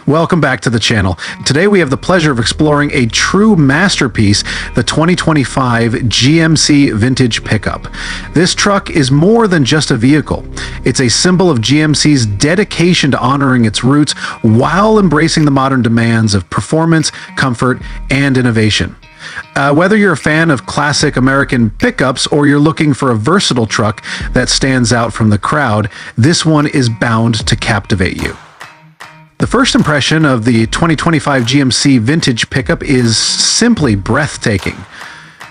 Welcome back to the channel. Today we have the pleasure of exploring a true masterpiece, the 2025 GMC Vintage Pickup. This truck is more than just a vehicle. It's a symbol of GMC's dedication to honoring its roots while embracing the modern demands of performance, comfort, and innovation. Whether you're a fan of classic American pickups or you're looking for a versatile truck that stands out from the crowd, this one is bound to captivate you. The first impression of the 2025 GMC Vintage Pickup is simply breathtaking.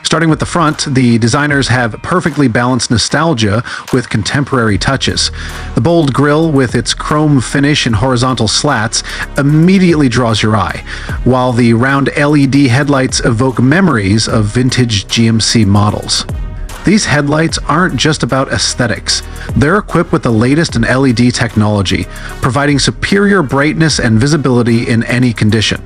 Starting with the front, the designers have perfectly balanced nostalgia with contemporary touches. The bold grille with its chrome finish and horizontal slats immediately draws your eye, while the round LED headlights evoke memories of vintage GMC models. These headlights aren't just about aesthetics. They're equipped with the latest in LED technology, providing superior brightness and visibility in any condition.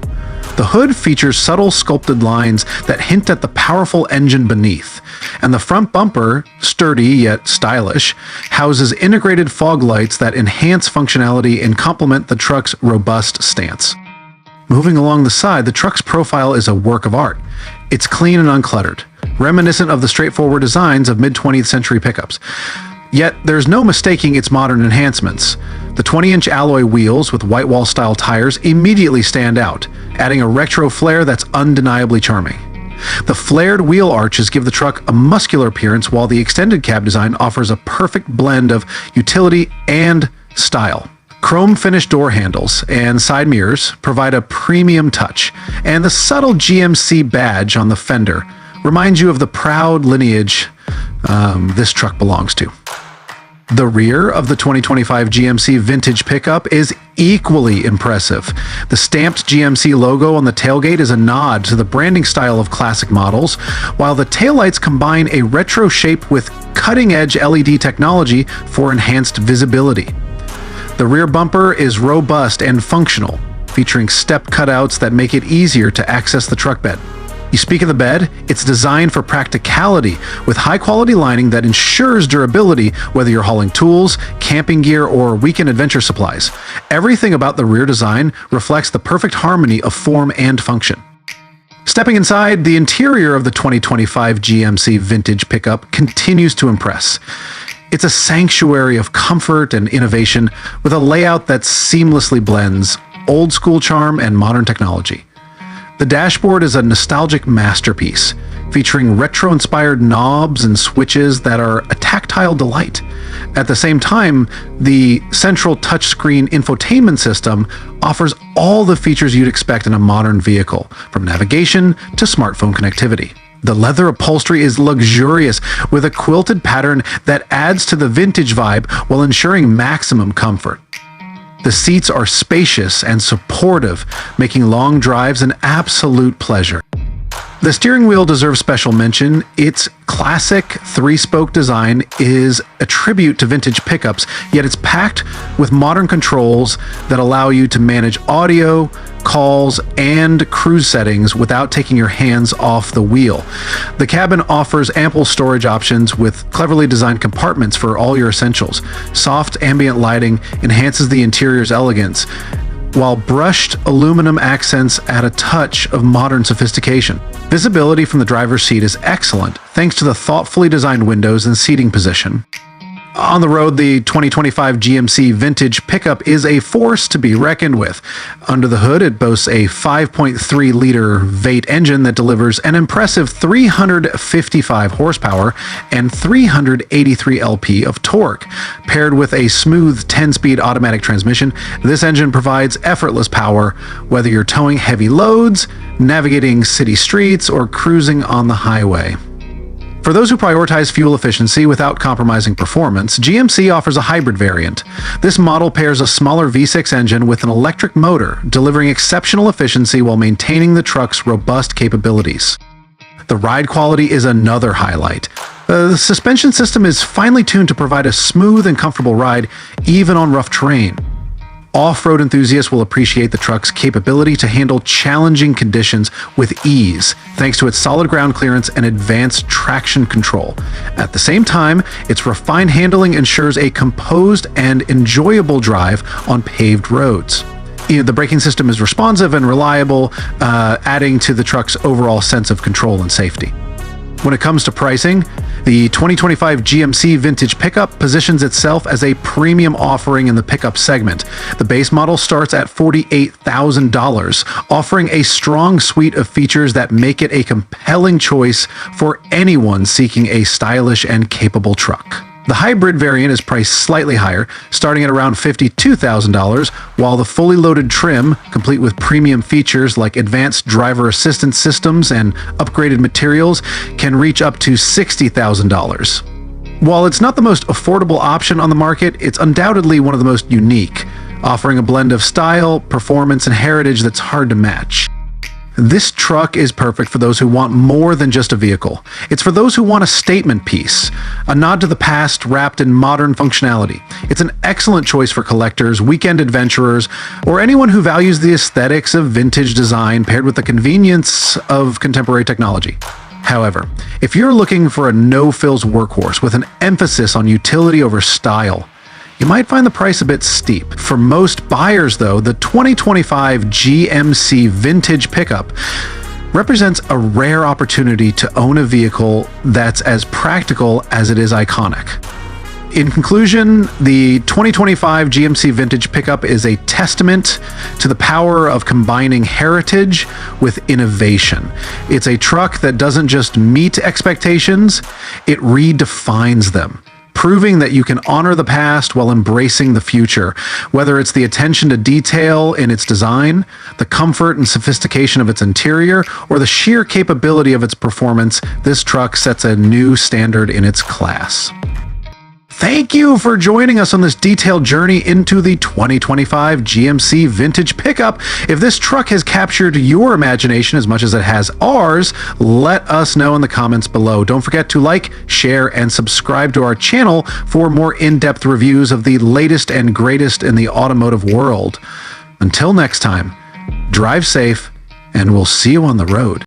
The hood features subtle sculpted lines that hint at the powerful engine beneath, and the front bumper, sturdy yet stylish, houses integrated fog lights that enhance functionality and complement the truck's robust stance. Moving along the side, the truck's profile is a work of art. It's clean and uncluttered, reminiscent of the straightforward designs of mid-20th century pickups. Yet there's no mistaking its modern enhancements. The 20-inch alloy wheels with white wall-style tires immediately stand out, adding a retro flair that's undeniably charming. The flared wheel arches give the truck a muscular appearance, while the extended cab design offers a perfect blend of utility and style. Chrome-finished door handles and side mirrors provide a premium touch, and the subtle GMC badge on the fender reminds you of the proud lineage this truck belongs to. The rear of the 2025 GMC Vintage Pickup is equally impressive. The stamped GMC logo on the tailgate is a nod to the branding style of classic models, while the taillights combine a retro shape with cutting-edge LED technology for enhanced visibility. The rear bumper is robust and functional, featuring step cutouts that make it easier to access the truck bed. You speak of the bed, it's designed for practicality with high-quality lining that ensures durability whether you're hauling tools, camping gear, or weekend adventure supplies. Everything about the rear design reflects the perfect harmony of form and function. Stepping inside, the interior of the 2025 GMC Vintage Pickup continues to impress. It's a sanctuary of comfort and innovation with a layout that seamlessly blends old-school charm and modern technology. The dashboard is a nostalgic masterpiece, featuring retro-inspired knobs and switches that are a tactile delight. At the same time, the central touchscreen infotainment system offers all the features you'd expect in a modern vehicle, from navigation to smartphone connectivity. The leather upholstery is luxurious, with a quilted pattern that adds to the vintage vibe while ensuring maximum comfort. The seats are spacious and supportive, making long drives an absolute pleasure. The steering wheel deserves special mention. Its classic three-spoke design is a tribute to vintage pickups, yet it's packed with modern controls that allow you to manage audio, calls, and cruise settings without taking your hands off the wheel. The cabin offers ample storage options with cleverly designed compartments for all your essentials. Soft ambient lighting enhances the interior's elegance, while brushed aluminum accents add a touch of modern sophistication. Visibility from the driver's seat is excellent thanks to the thoughtfully designed windows and seating position. On the road, the 2025 GMC Vintage Pickup is a force to be reckoned with. Under the hood, it boasts a 5.3-liter V8 engine that delivers an impressive 355 horsepower and 383 lp of torque. Paired with a smooth 10-speed automatic transmission, this engine provides effortless power, whether you're towing heavy loads, navigating city streets, or cruising on the highway. For those who prioritize fuel efficiency without compromising performance, GMC offers a hybrid variant. This model pairs a smaller V6 engine with an electric motor, delivering exceptional efficiency while maintaining the truck's robust capabilities. The ride quality is another highlight. The suspension system is finely tuned to provide a smooth and comfortable ride, even on rough terrain. Off-road enthusiasts will appreciate the truck's capability to handle challenging conditions with ease, thanks to its solid ground clearance and advanced traction control. At the same time, its refined handling ensures a composed and enjoyable drive on paved roads. The braking system is responsive and reliable, adding to the truck's overall sense of control and safety. When it comes to pricing, the 2025 GMC Vintage Pickup positions itself as a premium offering in the pickup segment. The base model starts at $48,000, offering a strong suite of features that make it a compelling choice for anyone seeking a stylish and capable truck. The hybrid variant is priced slightly higher, starting at around $52,000, while the fully loaded trim, complete with premium features like advanced driver assistance systems and upgraded materials, can reach up to $60,000. While it's not the most affordable option on the market, it's undoubtedly one of the most unique, offering a blend of style, performance, and heritage that's hard to match. This truck is perfect for those who want more than just a vehicle. It's for those who want a statement piece, a nod to the past wrapped in modern functionality. It's an excellent choice for collectors, weekend adventurers, or anyone who values the aesthetics of vintage design paired with the convenience of contemporary technology. However, if you're looking for a no-frills workhorse with an emphasis on utility over style, you might find the price a bit steep. For most buyers, though, the 2025 GMC Vintage Pickup represents a rare opportunity to own a vehicle that's as practical as it is iconic. In conclusion, the 2025 GMC Vintage Pickup is a testament to the power of combining heritage with innovation. It's a truck that doesn't just meet expectations, it redefines them, proving that you can honor the past while embracing the future. Whether it's the attention to detail in its design, the comfort and sophistication of its interior, or the sheer capability of its performance, this truck sets a new standard in its class. Thank you for joining us on this detailed journey into the 2025 GMC Vintage Pickup. If this truck has captured your imagination as much as it has ours, let us know in the comments below. Don't forget to like, share, and subscribe to our channel for more in-depth reviews of the latest and greatest in the automotive world. Until next time, drive safe, and we'll see you on the road.